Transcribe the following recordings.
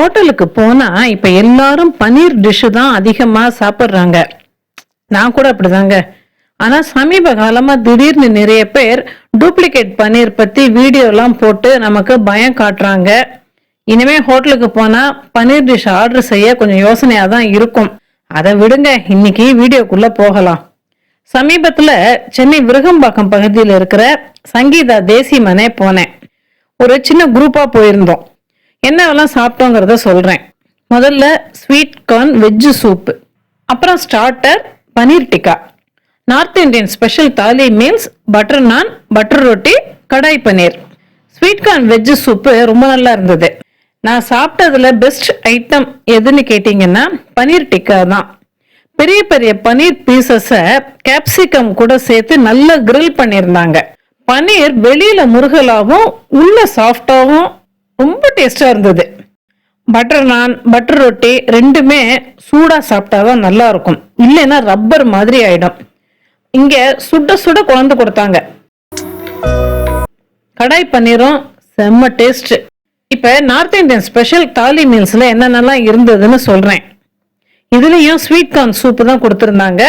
ஹோட்டலுக்கு போனா இப்ப எல்லாரும் பன்னீர் டிஷ் தான் அதிகமா சாப்பிடுறாங்க. நான் கூட அப்படிதாங்க. ஆனா சமீப காலமா திடீர்னு நிறைய பேர் டூப்ளிகேட் பன்னீர் பத்தி வீடியோ எல்லாம் போட்டு நமக்கு பயம் காட்டுறாங்க. இனிமே ஹோட்டலுக்கு போனா பன்னீர் டிஷ் ஆர்டர் செய்ய கொஞ்சம் யோசனையா தான் இருக்கும். அதை விடுங்க, இன்னைக்கு வீடியோக்குள்ள போகலாம். சமீபத்துல சென்னை விருகம்பாக்கம் பகுதியில் இருக்கிற சங்கீதா தேசிமனே போனேன். ஒரு சின்ன குரூப்பா போயிருந்தோம். என்னவெல்லாம் சாப்பிட்டோங்கிறத சொல்றேன். முதல்ல ஸ்வீட் கார்ன் வெஜ் சூப், அப்புறம் starter paneer tikka, north Indian special தாலி மீல்ஸ், பட்டர் நான், பட்டர் ரொட்டி, கடாய் பன்னீர். ஸ்வீட் கார்ன் வெஜ் சூப்பு ரொம்ப நல்லா இருந்தது. நான் சாப்பிட்டதுல பெஸ்ட் ஐட்டம் எதுன்னு கேட்டீங்கன்னா பனீர் டிக்கா தான். பெரிய பெரிய பனீர் பீசஸ கேப்சிகம் கூட சேர்த்து நல்லா கிரில் பண்ணியிருந்தாங்க. பனீர் வெளியில முருகலாவும் உள்ள சாஃப்டாவும் ரொம்ப டேஸ்டா இருந்தது. பட்டர் நான், பட்டர் ரொட்டி ரெண்டுமே சூடா சாப்பிட்டாதான் நல்லா இருக்கும், இல்லைன்னா ரப்பர் மாதிரி ஆயிடும். இங்க சுட சுட குழந்து கொடுத்தாங்க. கடாய் பன்னீரும் செம்ம டேஸ்ட். இப்ப நார்த் இந்தியன் ஸ்பெஷல் தாலி மீல்ஸ்ல என்னென்னலாம் இருந்ததுன்னு சொல்றேன். இதுலயும் ஸ்வீட் கார்ன் சூப் தான் கொடுத்திருந்தாங்க.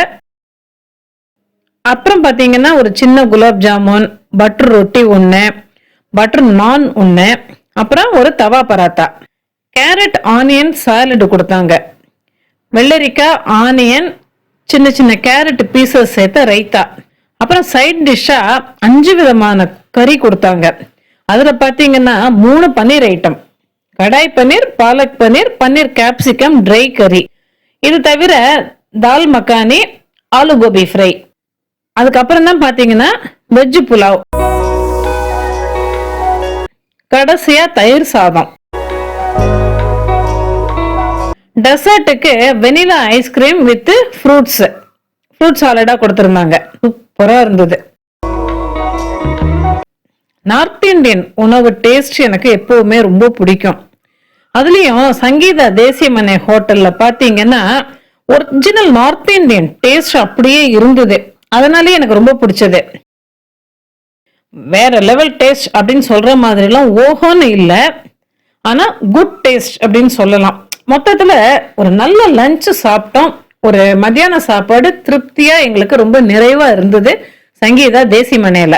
அப்புறம் பாத்தீங்கன்னா ஒரு சின்ன குலாப் ஜாமுன், பட்டர் ரொட்டி ஒண்ணு, பட்டர் நான் ஒண்ணு, அப்புறம் ஒரு தவா பராத்தா, கேரட் ஆனியன் சாலட் கொடுத்தாங்க, வெள்ளரிக்காய் ஆனியன் சின்ன சின்ன கேரட் பீசஸ் சேர்த்த ரைத்தா, அப்புறம் சைட் டிஷ்ஷா 5 விதமான கறி கொடுத்தாங்க. அதுல பாத்தீங்கன்னா 3 பன்னீர் ஐட்டம், கடாய் பன்னீர், பாலக் பன்னீர், பன்னீர் கேப்சிகம் ட்ரை கறி. இது தவிர தால் மக்கானி, ஆலு கோபி ஃப்ரை. அதுக்கப்புறம் தான் பாத்தீங்கன்னா வெஜ் புலாவ், கடைசியா தயிர் சாதம். டெசர்ட்டுக்கு வெனிலா ஐஸ்கிரீம் வித் ஃப்ரூட் சாலடா கொடுத்திருந்தாங்க. சூப்பரா இருந்தது. நார்த் இந்தியன் உணவு டேஸ்ட் எனக்கு எப்பவுமே ரொம்ப பிடிக்கும். அதுலயும் சங்கீதா தேசியமனை ஹோட்டல்ல பாத்தீங்கன்னா ஒரிஜினல் நார்த் இந்தியன் டேஸ்ட் அப்படியே இருந்தது. அதனாலே எனக்கு ரொம்ப பிடிச்சது. வேற லெவல் டேஸ்ட் அப்படின்னு சொல்ற மாதிரி எல்லாம் ஓஹோன்னு இல்ல, ஆனா குட் டேஸ்ட் அப்படின்னு சொல்லலாம். மொத்தத்துல ஒரு நல்ல லஞ்ச் சாப்பிட்டோம். ஒரு மத்தியான சாப்பாடு திருப்தியா எங்களுக்கு ரொம்ப நிறைவா இருந்தது சங்கீதா தேசிமனையில.